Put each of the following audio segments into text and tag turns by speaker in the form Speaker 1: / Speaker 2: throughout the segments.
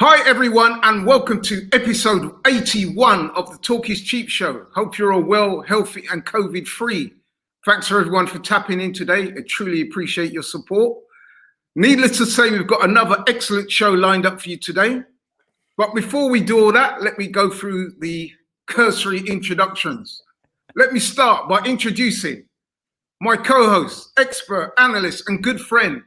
Speaker 1: Hi everyone, and welcome to episode 81 of the Talk is Cheap show. Hope you're all well, healthy and COVID free. Thanks for everyone for tapping in today. I truly appreciate your support. Needless to say, we've got another excellent show lined up for you today. But before we do all that, let me go through the cursory introductions. Let me start by introducing my co-host, expert, analyst and good friend,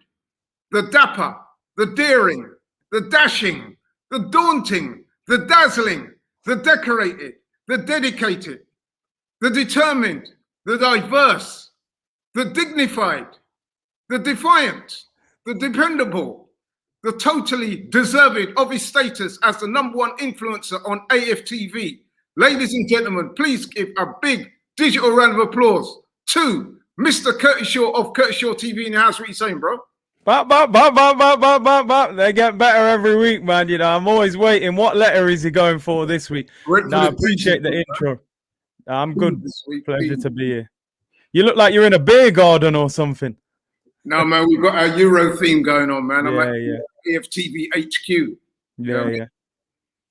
Speaker 1: the dapper, the daring, the dashing, the daunting, the dazzling, the decorated, the dedicated, the determined, the diverse, the dignified, the defiant, the dependable, the totally deserving of his status as the #1 influencer on AFTV. Ladies and gentlemen, please give a big digital round of applause to Mr. Curtis Shaw of Curtis Shaw TV in the house. What are you saying, bro?
Speaker 2: They get better every week, man. You know, I'm always waiting. What letter is he going for this week? I appreciate the intro. I'm good. Pleasure to be here. You look like you're in a beer garden or something.
Speaker 1: No, man, we've got our Euro theme going on, man. I'm at AFTV HQ.
Speaker 2: Yeah.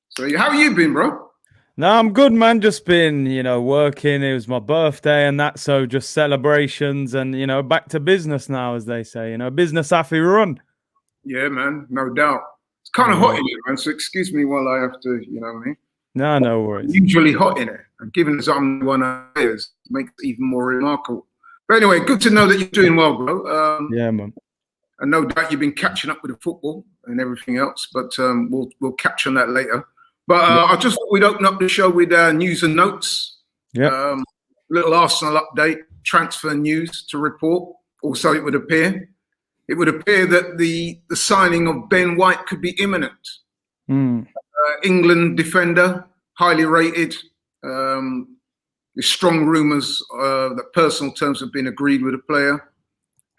Speaker 1: So how have you been, bro?
Speaker 2: No, I'm good, man. Just been, working. It was my birthday and that, so just celebrations and, back to business now, as they say. Business happy run.
Speaker 1: Yeah, man, no doubt. It's kind of hot in here, man, so excuse me while I have to, you know what I mean?
Speaker 2: No worries.
Speaker 1: It's usually hot in here. And given that I'm one of players, it makes it even more remarkable. But anyway, good to know that you're doing well, bro.
Speaker 2: Yeah, man.
Speaker 1: And no doubt you've been catching up with the football and everything else, but we'll catch on that later. But I just thought we'd open up the show with news and notes.
Speaker 2: Yeah.
Speaker 1: Little Arsenal update, transfer news to report. Also, it would appear that the signing of Ben White could be imminent. England defender, highly rated. There's strong rumours that personal terms have been agreed with the player,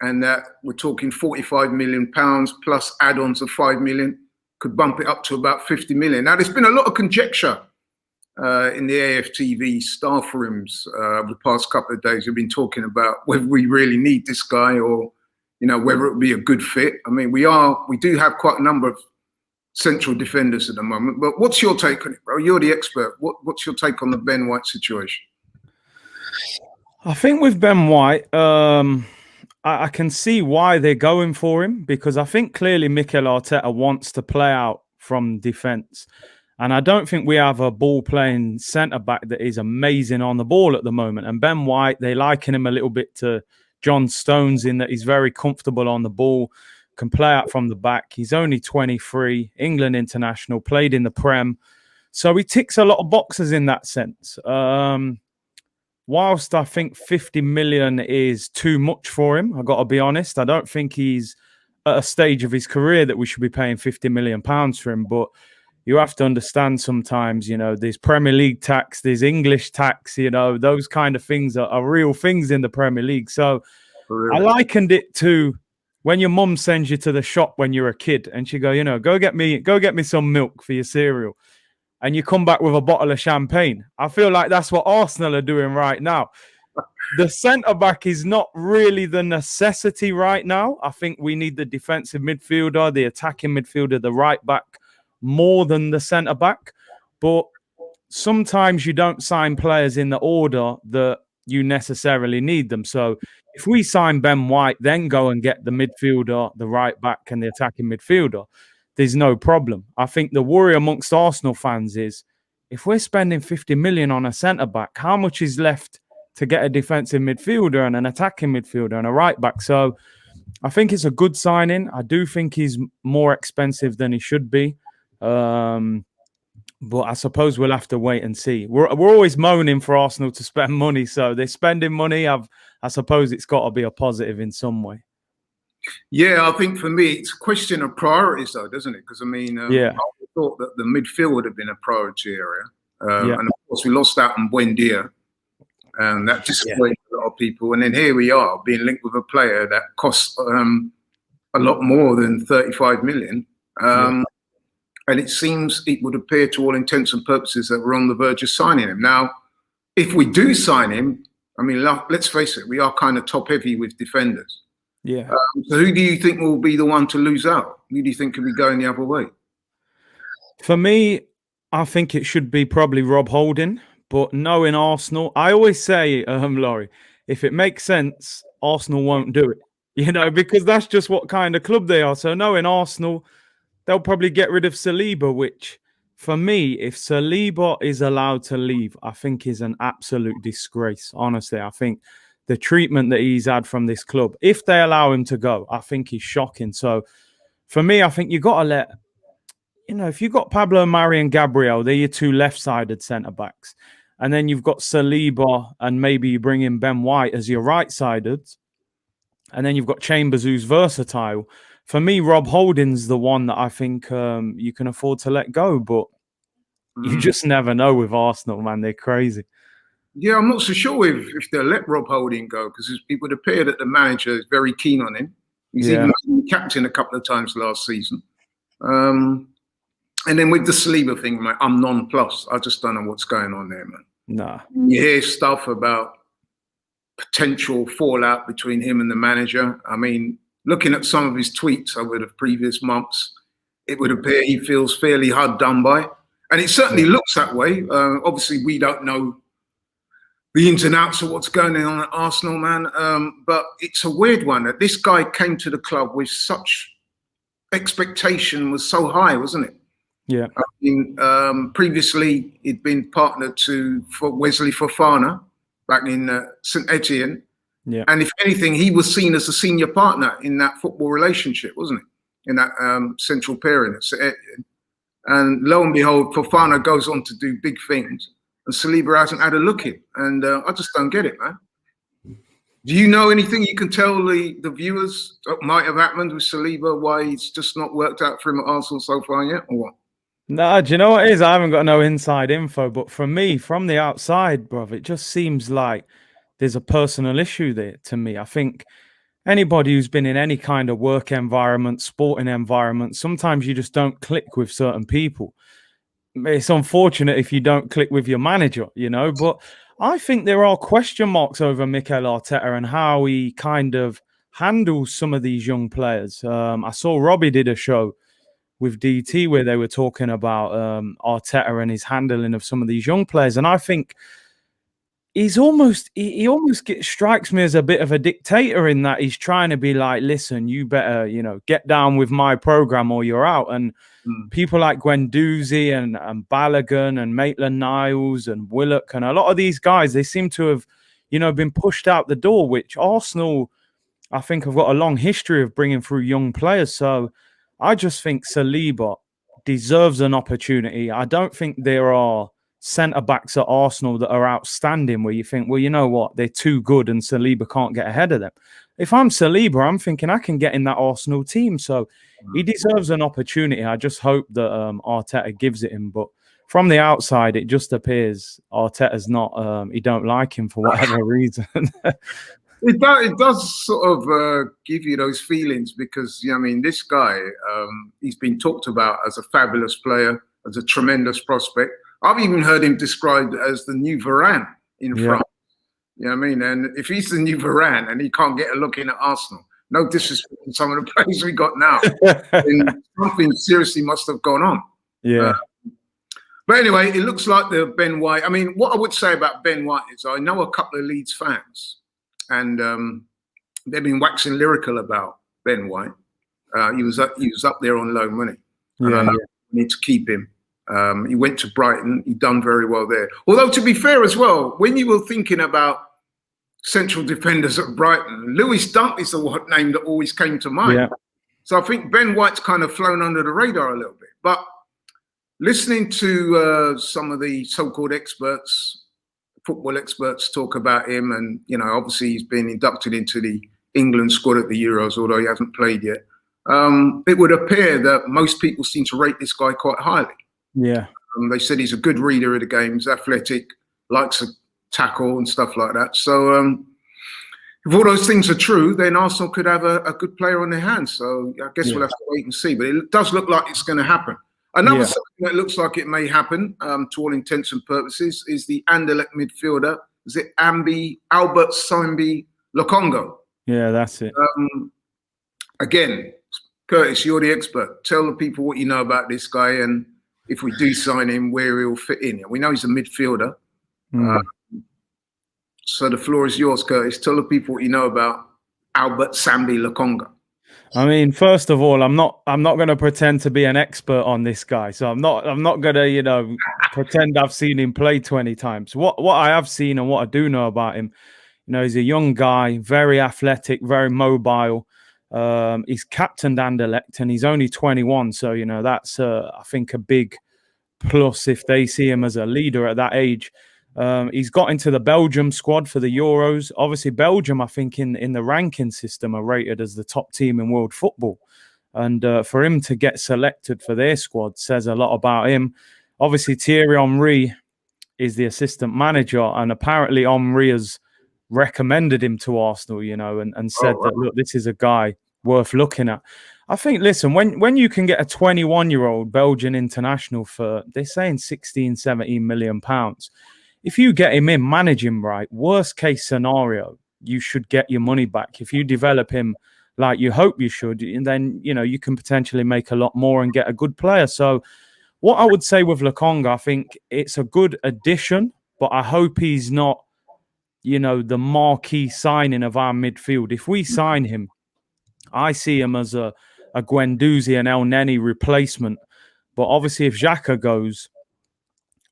Speaker 1: and that we're talking £45 million plus add-ons of £5 million. Could bump it up to about 50 million. Now, there's been a lot of conjecture in the AFTV staff rooms over the past couple of days. We've been talking about whether we really need this guy or, whether it would be a good fit. I mean, we do have quite a number of central defenders at the moment, but what's your take on it, bro? You're the expert. What's your take on the Ben White situation?
Speaker 2: I think with Ben White, I can see why they're going for him, because I think clearly Mikel Arteta wants to play out from defence. And I don't think we have a ball-playing centre-back that is amazing on the ball at the moment. And Ben White, they liken him a little bit to John Stones in that he's very comfortable on the ball, can play out from the back. He's only 23, England international, played in the Prem. So he ticks a lot of boxes in that sense. Whilst I think 50 million is too much for him, I've got to be honest. I don't think he's at a stage of his career that we should be paying 50 million pounds for him. But you have to understand sometimes, there's Premier League tax, there's English tax, those kind of things are real things in the Premier League. So I likened it to when your mum sends you to the shop when you're a kid and she go, go get me some milk for your cereal. And you come back with a bottle of champagne. I feel like that's what Arsenal are doing right now. The centre-back is not really the necessity right now. I think we need the defensive midfielder, the attacking midfielder, the right-back, more than the centre-back. But sometimes you don't sign players in the order that you necessarily need them. So if we sign Ben White, then go and get the midfielder, the right-back and the attacking midfielder, there's no problem. I think the worry amongst Arsenal fans is if we're spending 50 million on a centre-back, how much is left to get a defensive midfielder and an attacking midfielder and a right-back? So I think it's a good signing. I do think he's more expensive than he should be. But I suppose we'll have to wait and see. We're always moaning for Arsenal to spend money. So they're spending money. I suppose it's got to be a positive in some way.
Speaker 1: Yeah, I think for me, it's a question of priorities, though, doesn't it? Because, I mean, I thought that the midfield would have been a priority area. And, of course, we lost out on Buendia. And that disappointed a lot of people. And then here we are, being linked with a player that costs a lot more than 35 million. And it seems, it would appear to all intents and purposes that we're on the verge of signing him. Now, if we do sign him, I mean, let's face it, we are kind of top-heavy with defenders.
Speaker 2: Yeah.
Speaker 1: So who do you think will be the one to lose out? who do you think could be going the other way?
Speaker 2: For me, I think it should be probably Rob Holding. But knowing Arsenal, I always say, Laurie, if it makes sense, Arsenal won't do it. Because that's just what kind of club they are. So knowing Arsenal, they'll probably get rid of Saliba, which for me, if Saliba is allowed to leave, I think is an absolute disgrace. Honestly, I think the treatment that he's had from this club, if they allow him to go, I think is shocking. So for me, I think you got to let, if you've got Pablo Mari and Gabriel, they're your two left-sided centre-backs. And then you've got Saliba and maybe you bring in Ben White as your right-sided. And then you've got Chambers, who's versatile. For me, Rob Holding's the one that I think you can afford to let go. But you just never know with Arsenal, man. They're crazy.
Speaker 1: Yeah, I'm not so sure if they'll let Rob Holding go, because it would appear that the manager is very keen on him. He's even been captain a couple of times last season. And then with the Saliba thing, man, I'm nonplussed. I just don't know what's going on there, man.
Speaker 2: Nah.
Speaker 1: You hear stuff about potential fallout between him and the manager. I mean, looking at some of his tweets over the previous months, it would appear he feels fairly hard done by. And it certainly looks that way. Obviously, we don't know the ins and outs of what's going on at Arsenal, man. But it's a weird one that this guy came to the club with such expectation, was so high, wasn't it?
Speaker 2: Yeah.
Speaker 1: I mean, previously, he'd been partnered for Wesley Fofana back in St Etienne.
Speaker 2: Yeah.
Speaker 1: And if anything, he was seen as a senior partner in that football relationship, wasn't he? In that central pairing at St Etienne. And lo and behold, Fofana goes on to do big things. And Saliba hasn't had a look in. And I just don't get it, man. Do you know anything you can tell the viewers that might have happened with Saliba, why he's just not worked out for him at Arsenal so far yet, or what?
Speaker 2: Nah, do you know what it is? I haven't got no inside info, but for me, from the outside, bruv, it just seems like there's a personal issue there to me. I think anybody who's been in any kind of work environment, sporting environment, sometimes you just don't click with certain people. It's unfortunate if you don't click with your manager, but I think there are question marks over Mikel Arteta and how he kind of handles some of these young players. I saw Robbie did a show with DT where they were talking about Arteta and his handling of some of these young players. And I think he almost strikes me as a bit of a dictator in that he's trying to be like, listen, you better, get down with my program or you're out. And people like Guendouzi and Balogun and Maitland-Niles and Willock and a lot of these guys, they seem to have, been pushed out the door, which Arsenal, I think, have got a long history of bringing through young players. So I just think Saliba deserves an opportunity. I don't think there are centre-backs at Arsenal that are outstanding where you think, well, you know what, they're too good and Saliba can't get ahead of them. If I'm Saliba, I'm thinking I can get in that Arsenal team. So he deserves an opportunity. I just hope that Arteta gives it him. But from the outside, it just appears Arteta's not, he don't like him for whatever reason.
Speaker 1: It does sort of give you those feelings because, this guy, he's been talked about as a fabulous player, as a tremendous prospect. I've even heard him described as the new Varane in France. You know what I mean? And if he's the new Varane and he can't get a look in at Arsenal, no disrespect to some of the players we got now, then something seriously must have gone on.
Speaker 2: Yeah.
Speaker 1: But anyway, it looks like the Ben White. I mean, what I would say about Ben White is I know a couple of Leeds fans, and they've been waxing lyrical about Ben White. He was up there on loan, wasn't he? And I know we need to keep him. He went to Brighton. He done very well there. Although, to be fair as well, when you were thinking about central defenders at Brighton, Lewis Dunk is the name that always came to mind.
Speaker 2: Yeah.
Speaker 1: So I think Ben White's kind of flown under the radar a little bit. But listening to some of the so-called experts, football experts, talk about him, and obviously he's been inducted into the England squad at the Euros, although he hasn't played yet. It would appear that most people seem to rate this guy quite highly.
Speaker 2: Yeah.
Speaker 1: They said he's a good reader of the game, he's athletic, likes a tackle and stuff like that. So if all those things are true, then Arsenal could have a good player on their hands. So I guess we'll have to wait and see. But it does look like it's going to happen. Another something that looks like it may happen, to all intents and purposes, is the Anderlecht midfielder. Is it Albert Sambi Lokongo?
Speaker 2: Yeah, that's it.
Speaker 1: Again, Curtis, you're the expert. Tell the people what you know about this guy, and if we do sign him, where he'll fit in. We know he's a midfielder. So the floor is yours, Curtis. Tell the people what you know about Albert Sambi Lokonga.
Speaker 2: I mean, first of all, I'm not going to pretend to be an expert on this guy. So I'm not going to, pretend I've seen him play 20 times. What I have seen and what I do know about him, he's a young guy, very athletic, very mobile. He's captained Anderlecht and he's only 21. So, that's, I think, a big plus if they see him as a leader at that age. He's got into the Belgium squad for the Euros. Obviously, Belgium, I think, in the ranking system are rated as the top team in world football. And for him to get selected for their squad says a lot about him. Obviously, Thierry-Emerick is the assistant manager, and apparently Henry has recommended him to Arsenal, and said that, look, this is a guy worth looking at. I think, listen, when you can get a 21-year-old Belgian international for, they're saying 16, 17 million pounds, if you get him in, manage him right, worst case scenario, you should get your money back. If you develop him like you hope you should, and then, you can potentially make a lot more and get a good player. So what I would say with Lokonga, I think it's a good addition, but I hope he's not, the marquee signing of our midfield. If we sign him, I see him as a Guendouzi and El Neni replacement. But obviously, if Xhaka goes,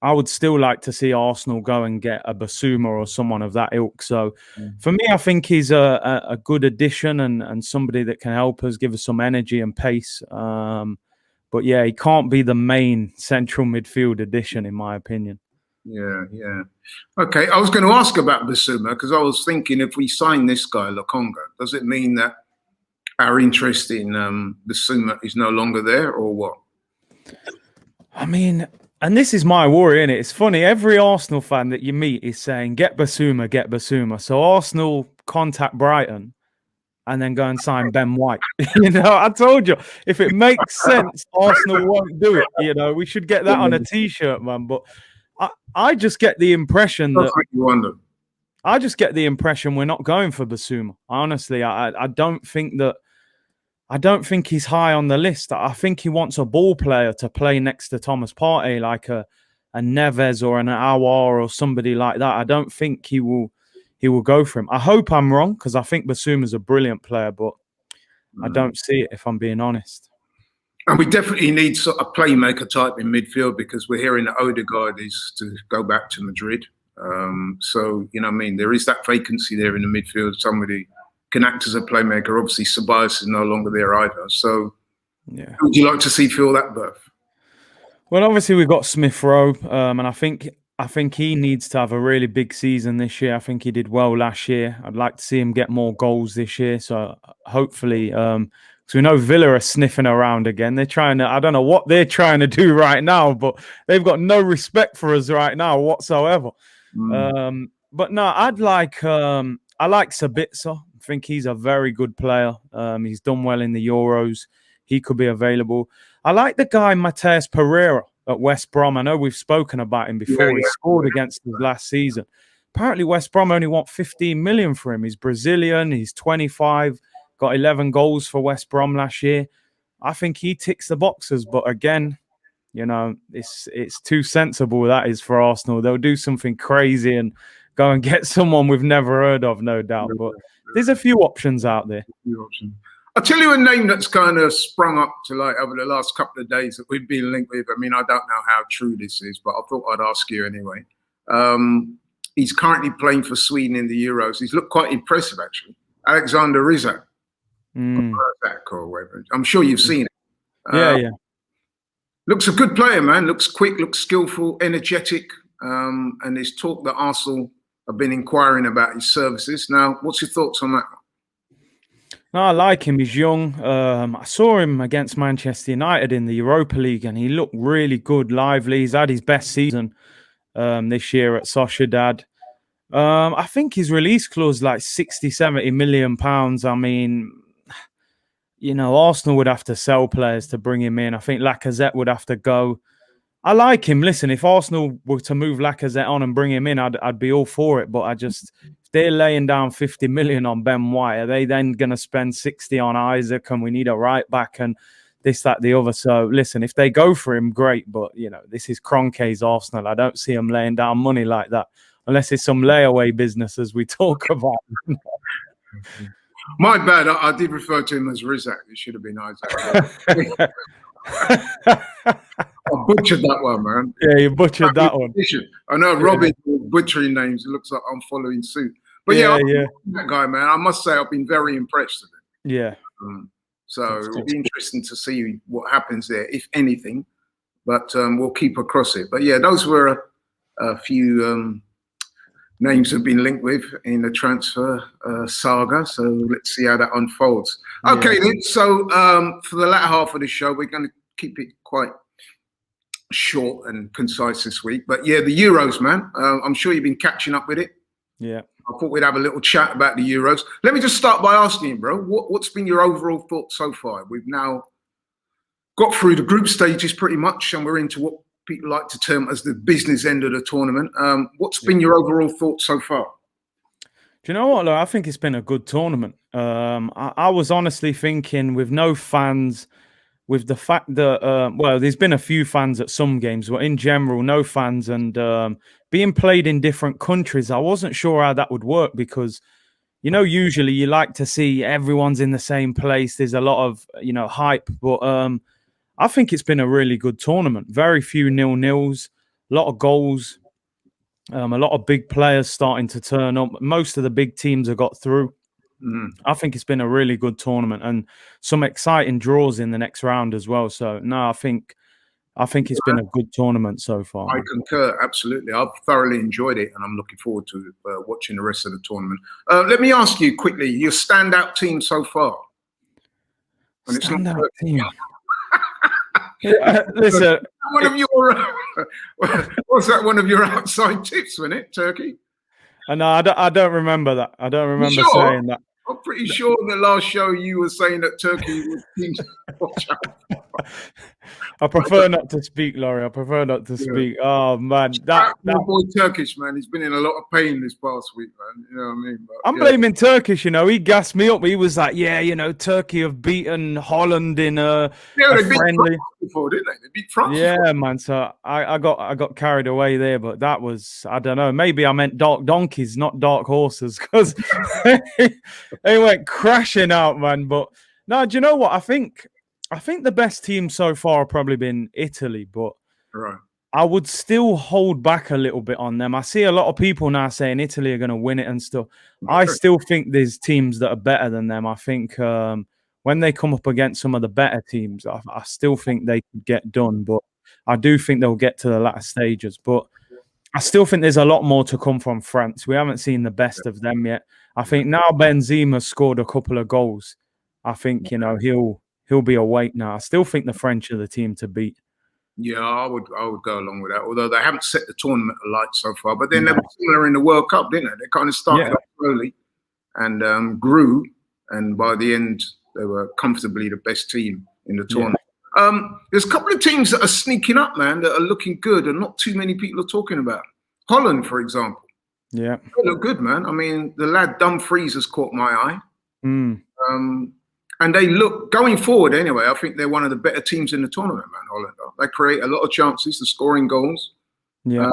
Speaker 2: I would still like to see Arsenal go and get a Basuma or someone of that ilk. So for me, I think he's a good addition and somebody that can help us, give us some energy and pace. But yeah, he can't be the main central midfield addition, in my opinion.
Speaker 1: Yeah. Okay, I was going to ask about Basuma because I was thinking if we sign this guy, Lokonga, does it mean that our interest in Basuma is no longer there or what?
Speaker 2: I mean... And this is my worry, innit? It's funny. Every Arsenal fan that you meet is saying, get Basuma, get Basuma. So Arsenal contact Brighton and then go and sign Ben White. I told you, if it makes sense, Arsenal won't do it. We should get that on a T-shirt, man. But I just get the impression that... I just get the impression we're not going for Basuma. Honestly, I don't think that... I don't think he's high on the list. I think he wants a ball player to play next to Thomas Partey, like a Neves or an Aouar or somebody like that. I don't think he will go for him. I hope I'm wrong because I think Basuma's a brilliant player, but I don't see it if I'm being honest.
Speaker 1: And we definitely need sort of playmaker type in midfield because we're hearing that Odegaard is to go back to Madrid. So, there is that vacancy there in the midfield. Somebody can act as a playmaker. Obviously, Ceballos is no longer there either. So, yeah, who would you like to see fill that berth?
Speaker 2: Well, obviously we've got Smith Rowe, and I think he needs to have a really big season this year. I think he did well last year. I'd like to see him get more goals this year. So hopefully, because we know Villa are sniffing around again. They're trying to. I don't know what they're trying to do right now, but they've got no respect for us right now whatsoever. But no, I like Sabitzer. I think he's a very good player. He's done well in the Euros. He could be available. I like the guy, Mateus Pereira at West Brom. I know we've spoken about him before. He scored against us last season. Apparently, West Brom only want 15 million for him. He's Brazilian. He's 25. Got 11 goals for West Brom last year. I think he ticks the boxes. But again, it's too sensible, that is, for Arsenal. They'll do something crazy and go and get someone we've never heard of, no doubt. But there's a few options out there.
Speaker 1: I'll tell you a name that's kind of sprung up to light over the last couple of days that we've been linked with. I mean, I don't know how true this is, but I thought I'd ask you anyway. He's currently playing for Sweden in the Euros. He's looked quite impressive, actually. Alexander Isak. Or whatever. I'm sure you've seen it.
Speaker 2: Yeah.
Speaker 1: Looks a good player, man. Looks quick, looks skillful, energetic. And there's talk that Arsenal have been inquiring about his services. Now, what's your thoughts on that?
Speaker 2: No, I like him. He's young. I saw him against Manchester United in the Europa League, and he looked really good, lively. He's had his best season this year at Sociedad. I think his release clause like 60, 70 million pounds. I mean, Arsenal would have to sell players to bring him in. I think Lacazette would have to go. I like him. Listen, if Arsenal were to move Lacazette on and bring him in, I'd be all for it. But they're laying down 50 million on Ben White, are they then going to spend 60 on Isaac, and we need a right back and this, that, the other? So listen, if they go for him, great. But, this is Kroenke's Arsenal. I don't see him laying down money like that unless it's some layaway business, as we talk about.
Speaker 1: My bad. I did refer to him as Rizak. It should have been Isaac. I butchered that one, man.
Speaker 2: Yeah, you butchered that one.
Speaker 1: I know Robin butchering names. It looks like I'm following suit. But I'm that guy, man. I must say I've been very impressed with it.
Speaker 2: Yeah.
Speaker 1: So it'll be interesting to see what happens there, if anything. But we'll keep across it. But yeah, those were a few names have been linked with in the transfer saga. So let's see how that unfolds. Okay, then. So for the latter half of the show, we're going to keep it quite short and concise this week. But yeah, the Euros, man. I'm sure you've been catching up with it.
Speaker 2: Yeah.
Speaker 1: I thought we'd have a little chat about the Euros. Let me just start by asking you, bro, what's been your overall thoughts so far? We've now got through the group stages pretty much, and we're into what people like to term as the business end of the tournament. What's been your overall thoughts so far?
Speaker 2: Do you know what? Look, I think it's been a good tournament. I was honestly thinking, with no fans, with the fact that, there's been a few fans at some games, but in general, no fans, and being played in different countries, I wasn't sure how that would work because, usually you like to see everyone's in the same place. There's a lot of, hype, but I think it's been a really good tournament. Very few 0-0s, a lot of goals, a lot of big players starting to turn up. Most of the big teams have got through. I think it's been a really good tournament and some exciting draws in the next round as well. So, no, I think it's been a good tournament so far.
Speaker 1: I concur, absolutely. I've thoroughly enjoyed it, and I'm looking forward to watching the rest of the tournament. Let me ask you quickly, your standout team so far? And
Speaker 2: standout team. Listen,
Speaker 1: one of your was that one of your outside tips, wasn't it, Turkey?
Speaker 2: No, I don't remember that. I don't remember saying that.
Speaker 1: I'm pretty sure in the last show you were saying that Turkey was teams to watch out.
Speaker 2: I prefer not to speak, Laurie. I prefer not to speak. Oh man, that
Speaker 1: boy Turkish, man, he's been in a lot of pain this past week, man. You know what I mean? But,
Speaker 2: I'm blaming Turkish. He gassed me up. He was like, Turkey have beaten Holland in a
Speaker 1: they
Speaker 2: friendly.
Speaker 1: beat France before, didn't they? They beat France.
Speaker 2: Yeah, man. So I got carried away there, but that was, I don't know. Maybe I meant dark donkeys, not dark horses, because they went crashing out, man. But no, do you know what? I think the best team so far have probably been Italy, but I would still hold back a little bit on them. I see a lot of people now saying Italy are going to win it and stuff. I still think there's teams that are better than them. I think when they come up against some of the better teams, I still think they could get done, but I do think they'll get to the latter stages. But I still think there's a lot more to come from France. We haven't seen the best of them yet. I think now Benzema scored a couple of goals. I think, he'll be a weight now. I still think the French are the team to beat.
Speaker 1: Yeah, I would go along with that. Although they haven't set the tournament alight so far, but then they were similar in the World Cup, didn't they? They kind of started off slowly and grew, and by the end they were comfortably the best team in the tournament. There's a couple of teams that are sneaking up, man, that are looking good, and not too many people are talking about. Holland, for example.
Speaker 2: Yeah,
Speaker 1: they look good, man. I mean, the lad Dumfries has caught my eye. And they look, going forward anyway, I think they're one of the better teams in the tournament, man, Holland. They create a lot of chances, they're scoring goals.
Speaker 2: Yeah.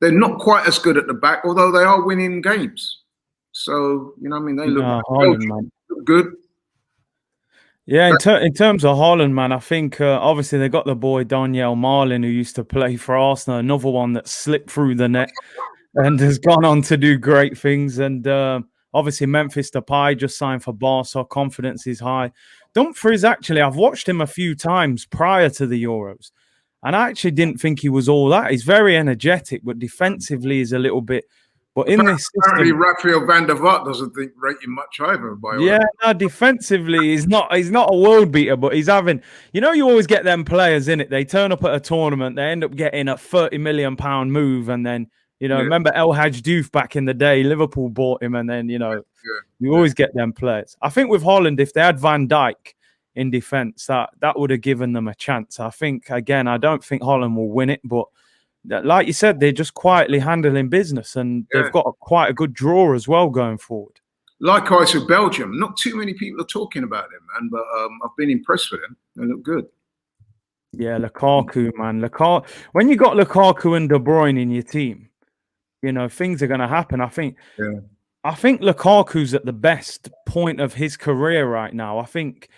Speaker 1: They're not quite as good at the back, although they are winning games. So, they look,
Speaker 2: Holland, man.
Speaker 1: Look good.
Speaker 2: Yeah, in terms of Holland, man, I think obviously they got the boy Daniel Marlin, who used to play for Arsenal, another one that slipped through the net and has gone on to do great things. And obviously, Memphis Depay just signed for Barca. Confidence is high. Dumfries, actually, I've watched him a few times prior to the Euros, and I actually didn't think he was all that. He's very energetic, but defensively he's a little bit. But in this
Speaker 1: apparently, Raphael van der Vaart doesn't rate him much either.
Speaker 2: No, defensively he's not a world beater, but he's having. You always get them players in it. They turn up at a tournament, they end up getting a £30 million move, and then. Remember El Hadj Diouf back in the day? Liverpool bought him, and then, you always get them players. I think with Holland, if they had Van Dijk in defence, that would have given them a chance. I think, again, I don't think Holland will win it, but like you said, they're just quietly handling business, and they've got quite a good draw as well going forward.
Speaker 1: Likewise with Belgium. Not too many people are talking about them, man, but I've been impressed with them. They look good.
Speaker 2: Yeah, Lukaku, man. When you got Lukaku and De Bruyne in your team, you know, things are going to happen. I think Lukaku's at the best point of his career right now. I think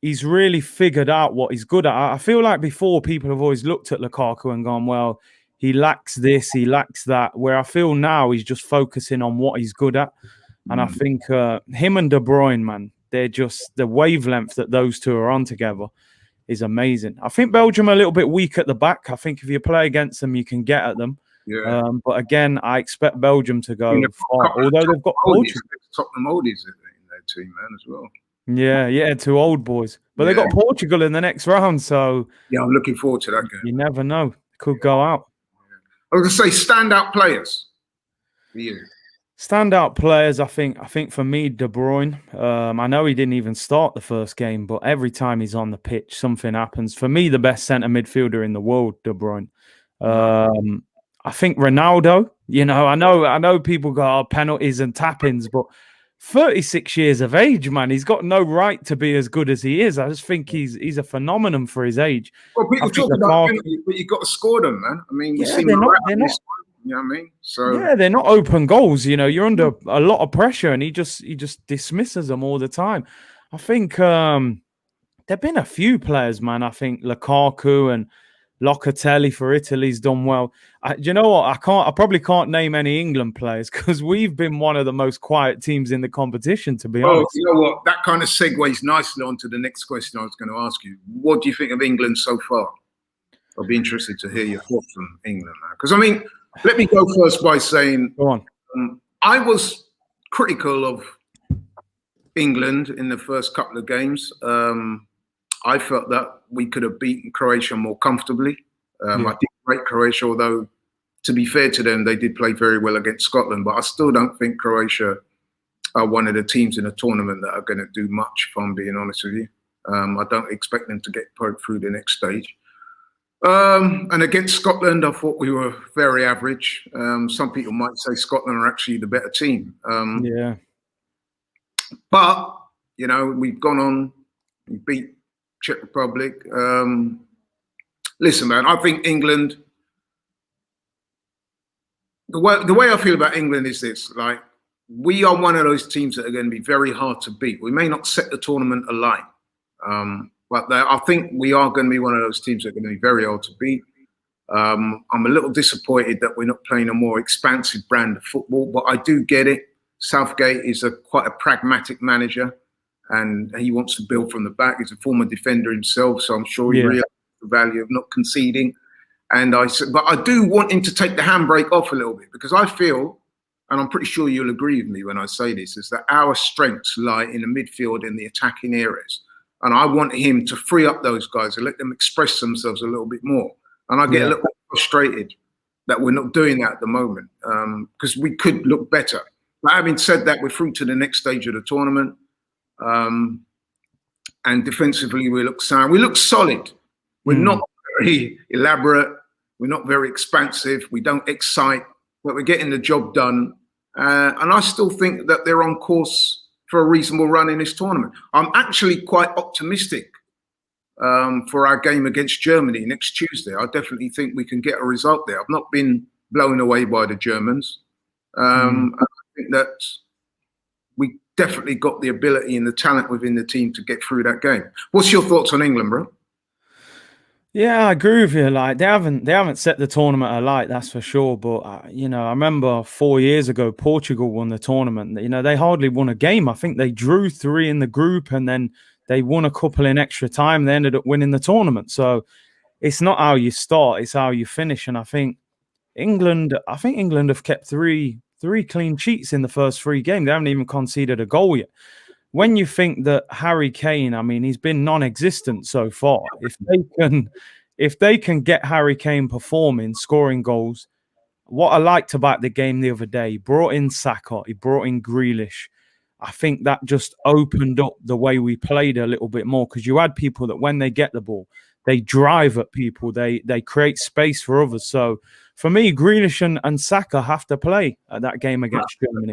Speaker 2: he's really figured out what he's good at. I feel like before people have always looked at Lukaku and gone, well, he lacks this, he lacks that. Where I feel now he's just focusing on what he's good at. And I think him and De Bruyne, man, they're just the wavelength that those two are on together is amazing. I think Belgium are a little bit weak at the back. I think if you play against them, you can get at them.
Speaker 1: Yeah.
Speaker 2: But again, I expect Belgium to go far, although they've got Portugal.
Speaker 1: Tottenham oldies in their team, man, as well.
Speaker 2: Yeah, two old boys. But they got Portugal in the next round, so
Speaker 1: yeah, I'm looking forward to that game.
Speaker 2: You never know. Could go out.
Speaker 1: I was going to say standout players for you.
Speaker 2: Standout players, I think for me, De Bruyne. I know he didn't even start the first game, but every time he's on the pitch, something happens. For me, the best centre midfielder in the world, De Bruyne. I think Ronaldo. You know, I know people go penalties and tap-ins, but 36 years of age, man, he's got no right to be as good as he is. I just think he's a phenomenon for his age.
Speaker 1: Well, people talk about penalties, but you've got to score them, man. I mean,
Speaker 2: they're not.
Speaker 1: You know what I mean? So
Speaker 2: yeah, they're not open goals. You know, you're under a lot of pressure, and he just dismisses them all the time. I think there've been a few players, man. I think Lukaku and Locatelli for Italy's done well. You know what? I probably can't name any England players because we've been one of the most quiet teams in the competition, to be honest.
Speaker 1: You know what? That kind of segues nicely onto the next question I was going to ask you. What do you think of England so far? I'll be interested to hear your thoughts on England, man. Because I mean, let me go first by saying,
Speaker 2: go on.
Speaker 1: I was critical of England in the first couple of games. I felt that we could have beaten Croatia more comfortably. I did rate Croatia, although to be fair to them, they did play very well against Scotland. But I still don't think Croatia are one of the teams in the tournament that are going to do much, if I'm being honest with you. I don't expect them to get poked through the next stage. And against Scotland, I thought we were very average. Some people might say Scotland are actually the better team. But, you know, we've gone on, we beat Czech Republic. Listen, man, I think England, the way I feel about England is this, like, we are one of those teams that are going to be very hard to beat. We may not set the tournament alight, but I think we are going to be one of those teams that are going to be very hard to beat. I'm a little disappointed that we're not playing a more expansive brand of football, but I do get it. Southgate is quite a pragmatic manager, and he wants to build from the back. He's a former defender himself, so I'm sure he realizes the value of not conceding. But I do want him to take the handbrake off a little bit, because I feel, and I'm pretty sure you'll agree with me when I say this, is that our strengths lie in the midfield and the attacking areas. And I want him to free up those guys and let them express themselves a little bit more. And I get a little bit frustrated that we're not doing that at the moment, because we could look better. But having said that, we're through to the next stage of the tournament. And defensively, we look sound. We look solid. We're not very elaborate. We're not very expansive. We don't excite, but we're getting the job done. And I still think that they're on course for a reasonable run in this tournament. I'm actually quite optimistic for our game against Germany next Tuesday. I definitely think we can get a result there. I've not been blown away by the Germans. I think that we definitely got the ability and the talent within the team to get through that game. What's your thoughts on England, bro?
Speaker 2: Yeah, I agree with you. Like they haven't set the tournament alight, that's for sure. But you know, I remember 4 years ago, Portugal won the tournament. You know, they hardly won a game. I think they drew 3 in the group, and then they won a couple in extra time. They ended up winning the tournament. So it's not how you start; it's how you finish. And I think England have kept three clean sheets in the first 3 games. They haven't even conceded a goal yet. When you think that Harry Kane, I mean, he's been non-existent so far. If they can get Harry Kane performing, scoring goals, what I liked about the game the other day, he brought in Saka, he brought in Grealish. I think that just opened up the way we played a little bit more, because you had people that when they get the ball, they drive at people, they create space for others. So for me, Grealish and Saka have to play at that game against Germany.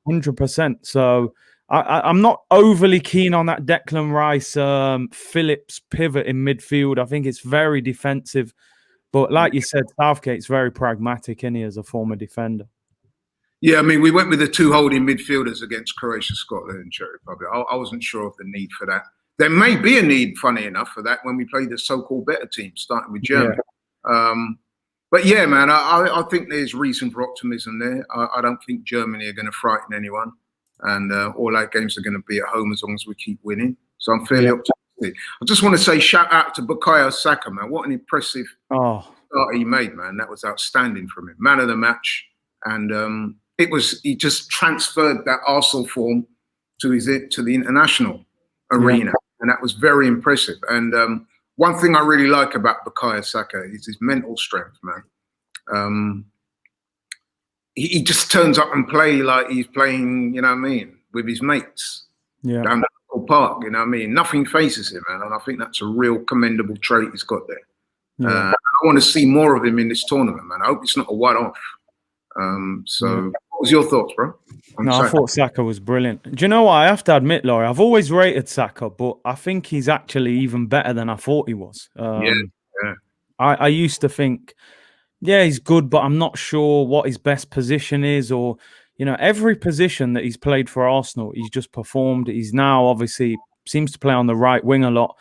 Speaker 2: 100%. So I'm not overly keen on that Declan Rice, Phillips pivot in midfield. I think it's very defensive. But like you said, Southgate's very pragmatic, isn't he, as a former defender?
Speaker 1: Yeah, I mean, we went with the two holding midfielders against Croatia, Scotland, and Czech Republic. I wasn't sure of the need for that. There may be a need, funny enough, for that when we play the so-called better team, starting with Germany. Yeah. But yeah, man, I think there's reason for optimism there. I don't think Germany are going to frighten anyone. And all our games are going to be at home as long as we keep winning. So I'm fairly optimistic. I just want to say shout out to Bukayo Saka, man. What an impressive start he made, man. That was outstanding from him. Man of the match. And he just transferred that Arsenal form to the international arena. And that was very impressive. And one thing I really like about Bukayo Saka is his mental strength, man. He just turns up and play like he's playing, you know what I mean, with his mates down the park, you know what I mean? Nothing faces him, man. And I think that's a real commendable trait he's got there. I want to see more of him in this tournament, man. I hope it's not a one-off. What was your thoughts, bro?
Speaker 2: I thought Saka was brilliant. Do you know what? I have to admit, Laurie, I've always rated Saka, but I think he's actually even better than I thought he was. I used to think, he's good, but I'm not sure what his best position is, or, every position that he's played for Arsenal, he's just performed. He's now obviously seems to play on the right wing a lot.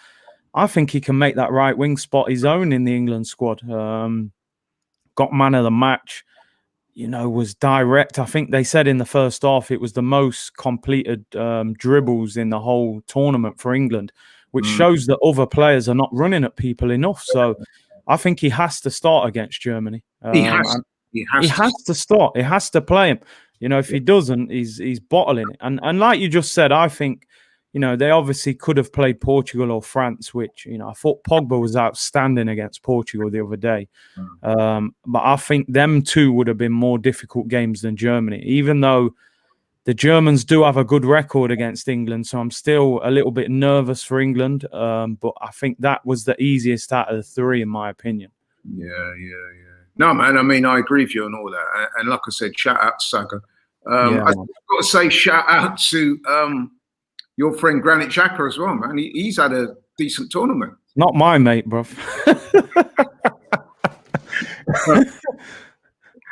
Speaker 2: I think he can make that right wing spot his own in the England squad. Got man of the match, was direct. I think they said in the first half it was the most completed dribbles in the whole tournament for England, which shows that other players are not running at people enough. So I think he has to start against Germany. He has to start. He has to play him. If he doesn't, he's bottling it. And like you just said, I think, they obviously could have played Portugal or France, which, I thought Pogba was outstanding against Portugal the other day. But I think them two would have been more difficult games than Germany, even though the Germans do have a good record against England. So I'm still a little bit nervous for England. But I think that was the easiest out of the three, in my opinion.
Speaker 1: Yeah. No, man, I mean, I agree with you on all that. And like I said, shout out to Saka. I've got to say shout out to your friend Granit Xhaka as well, man. He's had a decent tournament.
Speaker 2: Not my mate, bruv.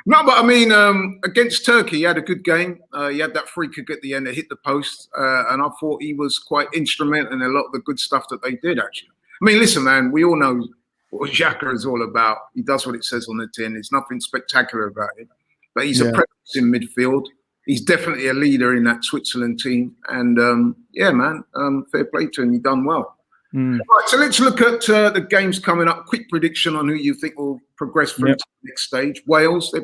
Speaker 1: No, but I mean, against Turkey, he had a good game. He had that free kick at the end that hit the post. And I thought he was quite instrumental in a lot of the good stuff that they did, actually. I mean, listen, man, we all know what Xhaka is all about. He does what it says on the tin. There's nothing spectacular about it. But he's a presence in midfield. He's definitely a leader in that Switzerland team. And, man, fair play to him. He's done well. Right, so let's look at the games coming up. Quick prediction on who you think will progress through to the next stage. Wales,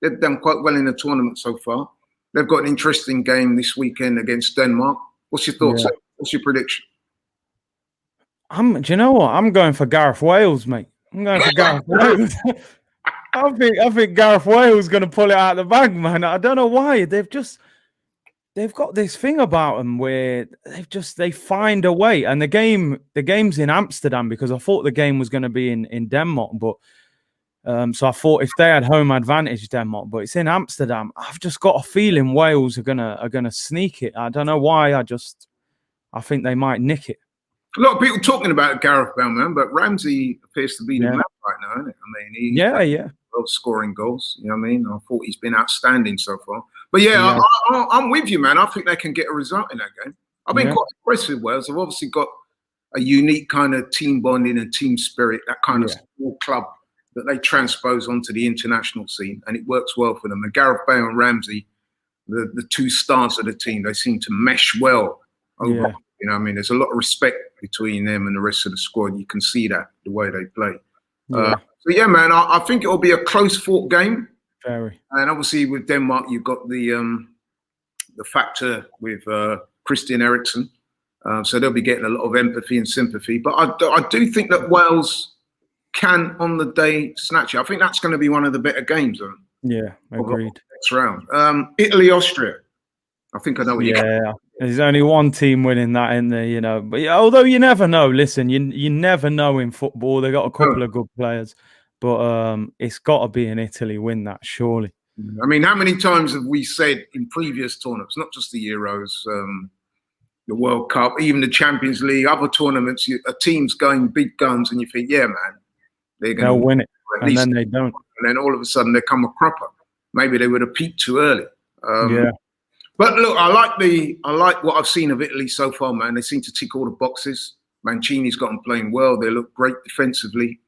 Speaker 1: they've done quite well in the tournament so far. They've got an interesting game this weekend against Denmark. What's your thoughts? What's your prediction?
Speaker 2: Do you know what? I'm going for Gareth Wales, mate. I'm going for Gareth Wales. I think Gareth Wales is going to pull it out of the bag, man. I don't know why. They've got this thing about them where they find a way. And the game's in Amsterdam, because I thought the game was going to be in Denmark, but so I thought if they had home advantage, Denmark, but it's in Amsterdam. I've just got a feeling Wales are gonna sneak it. I don't know why. I think they might nick it.
Speaker 1: A lot of people talking about Gareth Bale, man, but Ramsey appears to be the man right now, isn't it? I mean, he's scoring goals. You know what I mean? I thought he's been outstanding so far. But I'm with you, man. I think they can get a result in that game. I've been quite impressed with Wales. They've obviously got a unique kind of team bonding and team spirit, that kind of small club that they transpose onto the international scene, and it works well for them. And Gareth Bale and Ramsey, the two stars of the team, they seem to mesh well over. You know what I mean? There's a lot of respect between them and the rest of the squad. You can see that the way they play. So man, I think it'll be a close-fought game.
Speaker 2: Very.
Speaker 1: And obviously with Denmark, you've got the factor with Christian Eriksen. So they'll be getting a lot of empathy and sympathy. But I do think that Wales can, on the day, snatch it. I think that's going to be one of the better games.
Speaker 2: Yeah, agreed.
Speaker 1: Next round. Italy, Austria. I think I know what you're
Speaker 2: There's only one team winning that in there, you know. But yeah, although you never know. Listen, you never know in football. They got a couple of good players, but it's got to be in Italy win that surely.
Speaker 1: I mean, how many times have we said in previous tournaments, not just the Euros, the World Cup, even the Champions League, other tournaments, a team's going big guns, and you think, yeah, man,
Speaker 2: they'll win it, and then they don't.
Speaker 1: And then all of a sudden they come a cropper. Maybe they would have peaked too early.
Speaker 2: Yeah.
Speaker 1: But look, I like what I've seen of Italy so far, man. They seem to tick all the boxes. Mancini's got them playing well. They look great defensively.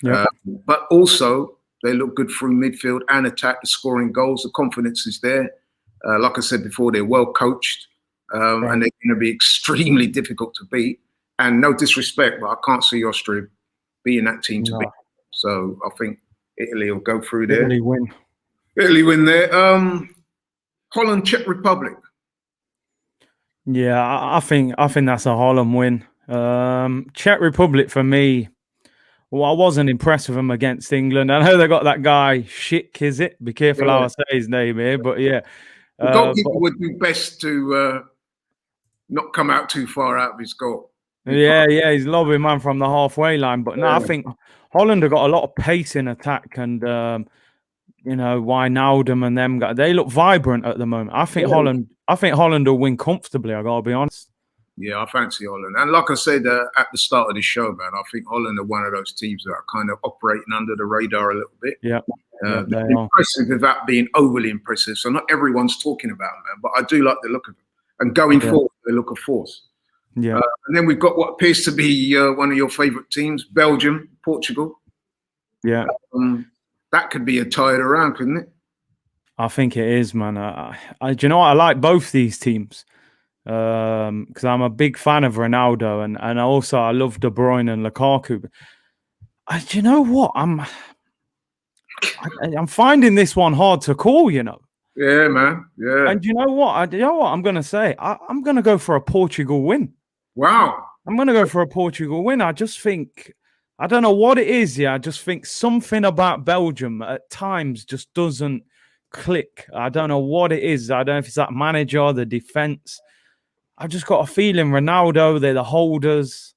Speaker 2: Yeah.
Speaker 1: But also they look good through midfield and attack, the scoring goals. The confidence is there. Like I said before, they're well coached. And they're going to be extremely difficult to beat. And no disrespect, but I can't see Austria being that team to beat. So I think Italy will go through there. Italy win there. Holland, Czech Republic.
Speaker 2: Yeah, I think that's a Holland win. Czech Republic for me. Well, I wasn't impressed with them against England. I know they got that guy Schick, is it? Be careful how I say his name here, but yeah.
Speaker 1: The goalkeeper would do best to not come out too far out of his goal.
Speaker 2: Yeah, he's lobbing man from the halfway line. But no, I think Holland have got a lot of pace in attack, and you know, Wijnaldum and them guys, they look vibrant at the moment. I think Holland will win comfortably. I gotta be honest. Yeah,
Speaker 1: I fancy Holland. And like I said at the start of the show, man, I think Holland are one of those teams that are kind of operating under the radar a little bit.
Speaker 2: Yeah.
Speaker 1: They're impressive without being overly impressive. So not everyone's talking about them, but I do like the look of them. And going forward, they look a force.
Speaker 2: Yeah.
Speaker 1: And then we've got what appears to be one of your favourite teams, Belgium, Portugal.
Speaker 2: Yeah.
Speaker 1: That could be a tie around, couldn't it?
Speaker 2: I think it is, man. Do you know what? I like both these teams. Because I'm a big fan of Ronaldo, and also I love De Bruyne and Lukaku. Do you know what? I'm finding this one hard to call. You know.
Speaker 1: Yeah, man. Yeah.
Speaker 2: And you know what? I'm gonna say? I'm gonna go for a Portugal win.
Speaker 1: Wow.
Speaker 2: I'm gonna go for a Portugal win. I just think I don't know what it is. Yeah, I just think something about Belgium at times just doesn't click. I don't know what it is. I don't know if it's that manager, the defense. I've just got a feeling Ronaldo, they're the holders.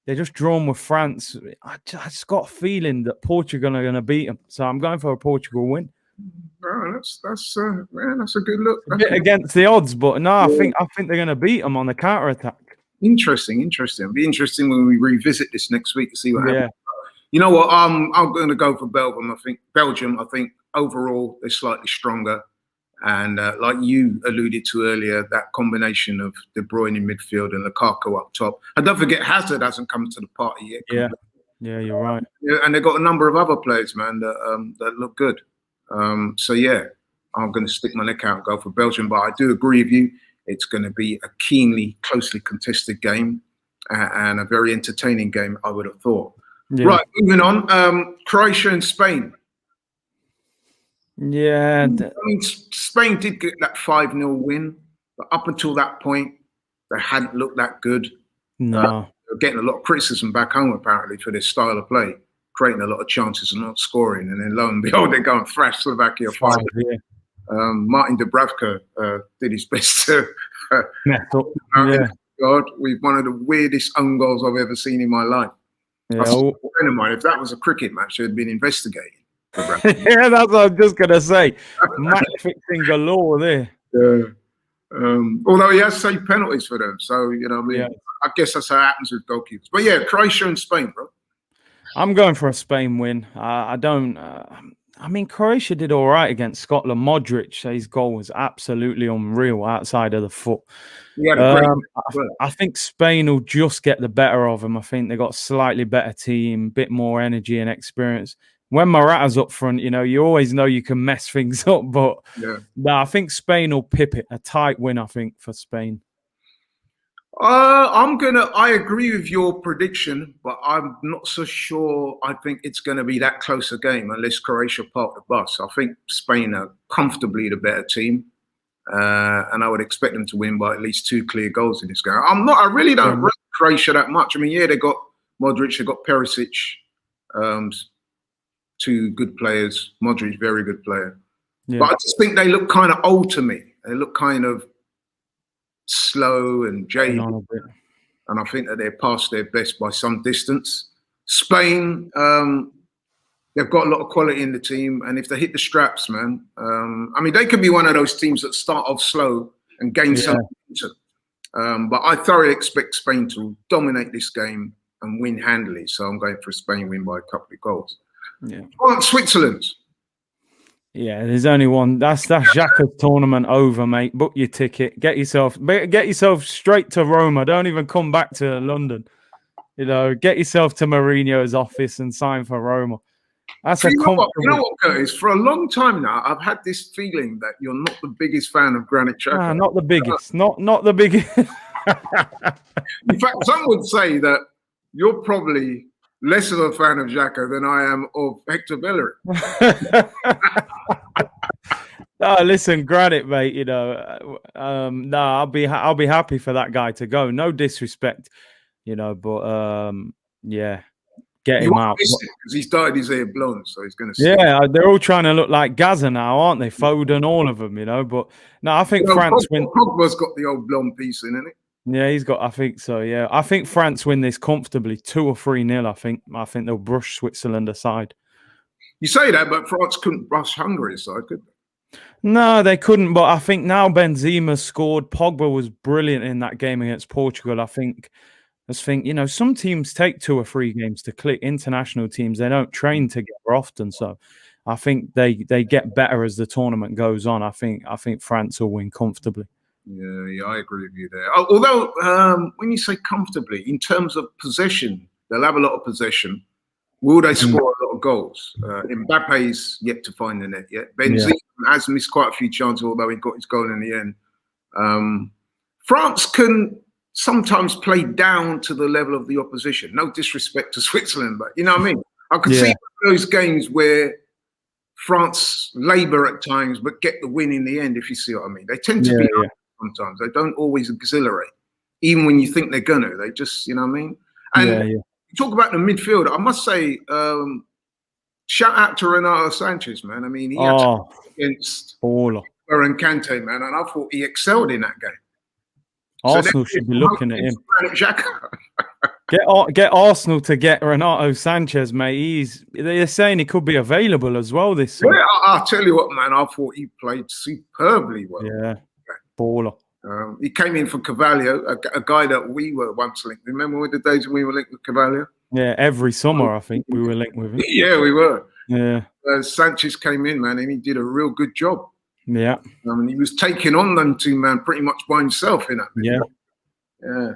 Speaker 2: They're just drawn with France. I just got a feeling that Portugal are going to beat them. So I'm going for a Portugal win.
Speaker 1: Oh, that's a good look.
Speaker 2: A bit against the odds, but no, I think they're going to beat them on the counter attack.
Speaker 1: Interesting. It'll be interesting when we revisit this next week to see what happens. You know what? I'm going to go for Belgium. I think overall they're slightly stronger. And like you alluded to earlier, that combination of De Bruyne in midfield and Lukaku up top. And don't forget, Hazard hasn't come to the party yet.
Speaker 2: Yeah, you're right.
Speaker 1: Yeah, and they've got a number of other players, man, that look good. So yeah, I'm going to stick my neck out and go for Belgium. But I do agree with you. It's going to be a closely contested game and a very entertaining game, I would have thought. Yeah. Right, moving on. Croatia and Spain.
Speaker 2: Yeah.
Speaker 1: I mean, Spain did get that 5-0 win, but up until that point, they hadn't looked that good.
Speaker 2: No.
Speaker 1: They were getting a lot of criticism back home, apparently, for their style of play, creating a lot of chances and not scoring. And then lo and behold, they go and thrash Slovakia 5-0. Yeah. Martin Dubravka did his best to God, we've one of the weirdest own goals I've ever seen in my life. Yeah. A friend of mine, if that was a cricket match, it had been investigated.
Speaker 2: Yeah, that's what I'm just gonna say. Match fixing galore there.
Speaker 1: Although he has saved penalties for them, so you know, I guess that's how it happens with goalkeepers. But yeah, Croatia and Spain, bro.
Speaker 2: I'm going for a Spain win. I mean, Croatia did all right against Scotland. Modric, his goal was absolutely unreal outside of the foot. I think Spain will just get the better of them. I think they got a slightly better team, bit more energy and experience. When Morata's up front, you know, you always know you can mess things up. But I think Spain will pip it. A tight win, I think, for Spain.
Speaker 1: I agree with your prediction, but I'm not so sure I think it's going to be that close a game unless Croatia park the bus. I think Spain are comfortably the better team, and I would expect them to win by at least 2 clear goals in this game. I really don't rate Croatia that much. I mean, they got Modric, they got Perisic, 2 good players. Modric, very good player. Yeah. But I just think they look kind of old to me. They look kind of slow and jaded,
Speaker 2: on a bit.
Speaker 1: and I think that they're past their best by some distance. Spain, they've got a lot of quality in the team, and if they hit the straps, man, I mean, they could be one of those teams that start off slow and gain some momentum. But I thoroughly expect Spain to dominate this game and win handily. So I'm going for a Spain win by a couple of goals.
Speaker 2: Yeah.
Speaker 1: Switzerland.
Speaker 2: Yeah, there's only one. That's Xhaka's tournament over, mate. Book your ticket. Get yourself straight to Roma. Don't even come back to London. You know, get yourself to Mourinho's office and sign for Roma. That's
Speaker 1: you know what, Curtis? For a long time now, I've had this feeling that you're not the biggest fan of Granit Xhaka.
Speaker 2: Nah, not the biggest. Not the biggest.
Speaker 1: In fact, some would say that you're probably less of a fan of Xhaka than I am of Hector Bellerin.
Speaker 2: No, listen, Granit, mate. You know, no, I'll be happy for that guy to go. No disrespect, you know, but yeah, get him out
Speaker 1: because he's dyed his hair blonde, so he's going to.
Speaker 2: Yeah, they're all trying to look like Gaza now, aren't they? Foden, all of them, you know. But no, I think France win.
Speaker 1: Pogba's got the old blonde piece in, isn't it?
Speaker 2: Yeah, he's got. I think so. Yeah, I think France win this comfortably, 2 or 3-0. I think they'll brush Switzerland aside. You
Speaker 1: say that, but France couldn't brush Hungary aside, could they?
Speaker 2: No, they couldn't. But I think now Benzema scored. Pogba was brilliant in that game against Portugal. I think, you know, some teams take 2 or 3 games to click. International teams, they don't train together often, so I think they get better as the tournament goes on. I think France will win comfortably.
Speaker 1: Yeah, I agree with you there. Although, when you say comfortably, in terms of possession, they'll have a lot of possession. Will they score a lot of goals? Mbappe's yet to find the net yet. Benzema has missed quite a few chances, although he got his goal in the end. France can sometimes play down to the level of the opposition. No disrespect to Switzerland, but you know what I mean? I can see those games where France labour at times, but get the win in the end, if you see what I mean. They tend to be sometimes. They don't always exhilarate, even when you think they're going to. They just, you know what I mean? And you talk about the midfield. I must say, shout out to Renato Sanchez, man. I mean, he had to against and Kante, man, and I thought he excelled in that game.
Speaker 2: Arsenal should be looking at him. Get Arsenal to get Renato Sanchez, mate. They're saying he could be available as well this season.
Speaker 1: Yeah, I'll tell you what, man. I thought he played superbly well.
Speaker 2: Yeah, baller.
Speaker 1: He came in for Carvalho, a guy that we were once linked. Remember the days when we were linked with Carvalho?
Speaker 2: Yeah, every summer I think we were linked with him.
Speaker 1: Yeah, we were.
Speaker 2: Yeah.
Speaker 1: Sanchez came in, man, and he did a real good job.
Speaker 2: Yeah.
Speaker 1: He was taking on them two, man, pretty much by himself in that. Yeah.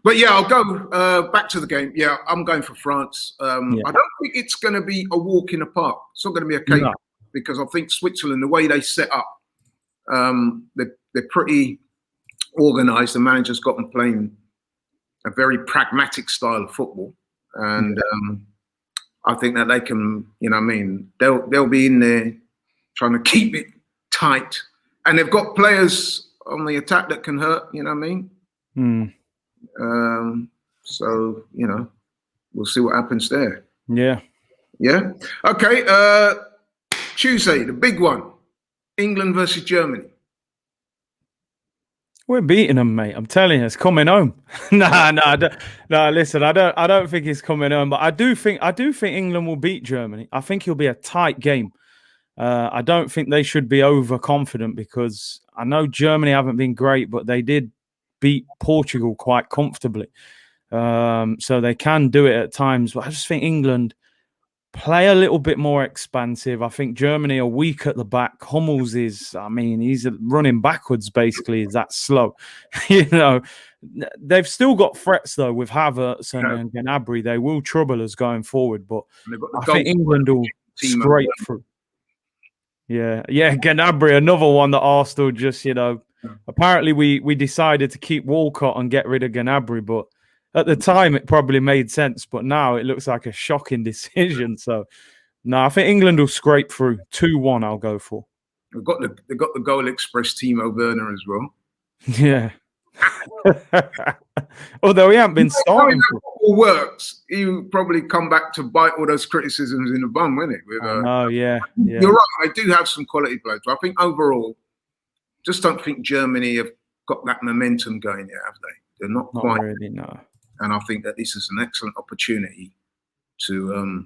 Speaker 1: But yeah, I'll go back to the game. Yeah, I'm going for France. I don't think it's going to be a walk in the park. It's not going to be a cake because I think Switzerland, the way they set up, they're pretty organised. The manager's got them playing a very pragmatic style of football, and I think that they can, you know what I mean, they'll be in there trying to keep it tight, and they've got players on the attack that can hurt, you know what I mean? So, you know, we'll see what happens there. Yeah. Okay. Tuesday, the big one, England versus Germany.
Speaker 2: We're beating them, mate. I'm telling you, it's coming home. No. Listen, I don't think it's coming home, but I do think England will beat Germany. I think it'll be a tight game. I don't think they should be overconfident because I know Germany haven't been great, but they did beat Portugal quite comfortably. So they can do it at times. But I just think England play a little bit more expansive. I think Germany are weak at the back. Hummels he's running backwards basically. Is that slow? You know, they've still got threats though with Havertz and Gnabry. They will trouble us going forward, but I think England will scrape through. Yeah, Gnabry, another one that Arsenal just, you know, apparently we decided to keep Walcott and get rid of Gnabry, but at the time it probably made sense, but now it looks like a shocking decision. So, no, I think England will scrape through. 2-1 I'll go for.
Speaker 1: They've got the Goal Express Timo Werner as well.
Speaker 2: Yeah. Although he hasn't been starting.
Speaker 1: If all works, he'll probably come back to bite all those criticisms in the bum, won't it?
Speaker 2: Yeah.
Speaker 1: You're right. They do have some quality players. But I think overall, just don't think Germany have got that momentum going yet, have they? They're not quite.
Speaker 2: Really, no.
Speaker 1: And I think that this is an excellent opportunity to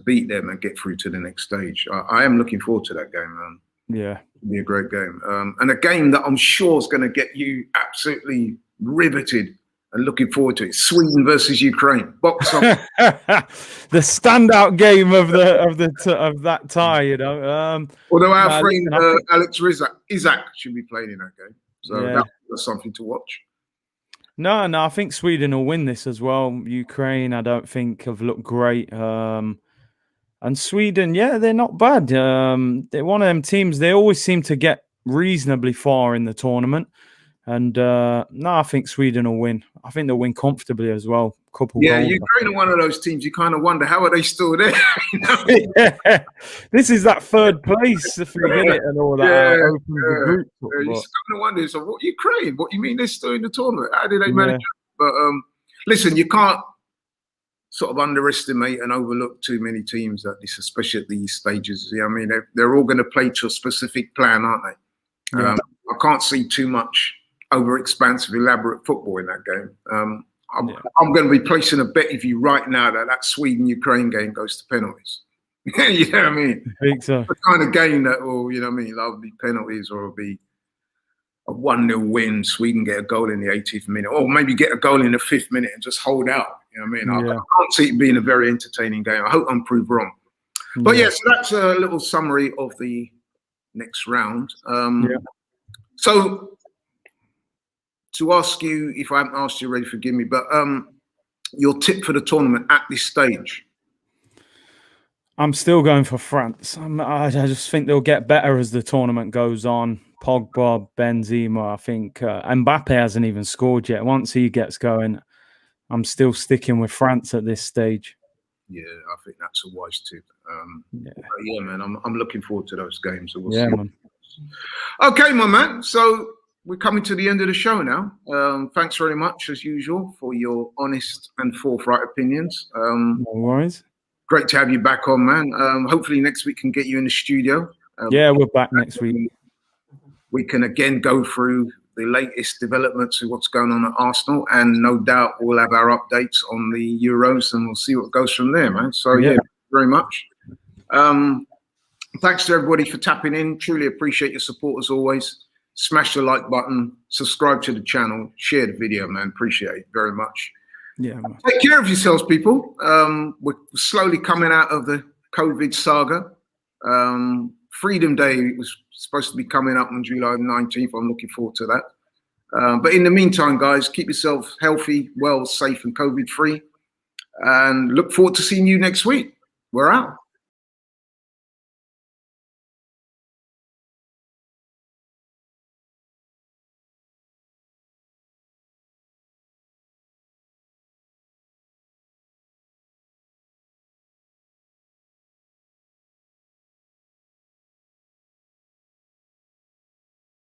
Speaker 1: beat them and get through to the next stage. I am looking forward to that game.
Speaker 2: Yeah.
Speaker 1: It'll be a great game. And a game that I'm sure is going to get you absolutely riveted and looking forward to it. Sweden versus Ukraine. Box office.
Speaker 2: The standout game of that tie, you know.
Speaker 1: Although our friend Alex Isaac should be playing in that game. So
Speaker 2: yeah.
Speaker 1: that's something to watch.
Speaker 2: No, I think Sweden will win this as well. Ukraine, I don't think have looked great. And Sweden, yeah, they're not bad. They're one of them teams. They always seem to get reasonably far in the tournament. And no, I think Sweden will win. I think they'll win comfortably as well.
Speaker 1: Yeah, Ukraine are one of those teams you kind of wonder, how are they still there? You know?
Speaker 2: Yeah. This is that third place, if you get it, and all that. The group.
Speaker 1: You kind of wonder, so what, Ukraine? What do you mean they're still in the tournament? How did they manage it? But listen, you can't sort of underestimate and overlook too many teams at this, especially at these stages. Yeah, I mean, they're all going to play to a specific plan, aren't they?
Speaker 2: Yeah.
Speaker 1: I can't see too much over-expansive, elaborate football in that game. I'm going to be placing a bet with you right now that Sweden-Ukraine game goes to penalties. You know what I mean?
Speaker 2: I think so.
Speaker 1: The kind of game that will, you know what I mean, that'll be penalties, or it'll be a 1-0 win. Sweden get a goal in the 80th minute, or maybe get a goal in the 5th minute and just hold out. You know what I mean? I can't see it being a very entertaining game. I hope I'm proved wrong. But yeah, so that's a little summary of the next round. So to ask you, if I haven't asked you already, forgive me, but your tip for the tournament at this stage?
Speaker 2: I'm still going for France. I just think they'll get better as the tournament goes on. Pogba, Benzema, I think Mbappe hasn't even scored yet. Once he gets going, I'm still sticking with France at this stage.
Speaker 1: Yeah, I think that's a wise tip. Yeah, man, I'm looking forward to those games. So we'll see.
Speaker 2: Man.
Speaker 1: Okay, my man. So we're coming to the end of the show now. Thanks very much, as usual, for your honest and forthright opinions.
Speaker 2: No worries.
Speaker 1: Great to have you back on, man. Hopefully next week can get you in the studio.
Speaker 2: Yeah, we're back next week.
Speaker 1: We can again go through the latest developments of what's going on at Arsenal, and no doubt we'll have our updates on the Euros, and we'll see what goes from there, man. So yeah, very much. Thanks to everybody for tapping in. Truly appreciate your support as always. Smash the like button, subscribe to the channel, share the video, man. Appreciate it very much.
Speaker 2: Yeah, man.
Speaker 1: Take care of yourselves, people. We're slowly coming out of the COVID saga. Freedom Day was supposed to be coming up on July 19th. I'm looking forward to that. But in the meantime, guys, keep yourself healthy, well, safe, and COVID-free. And look forward to seeing you next week. We're out.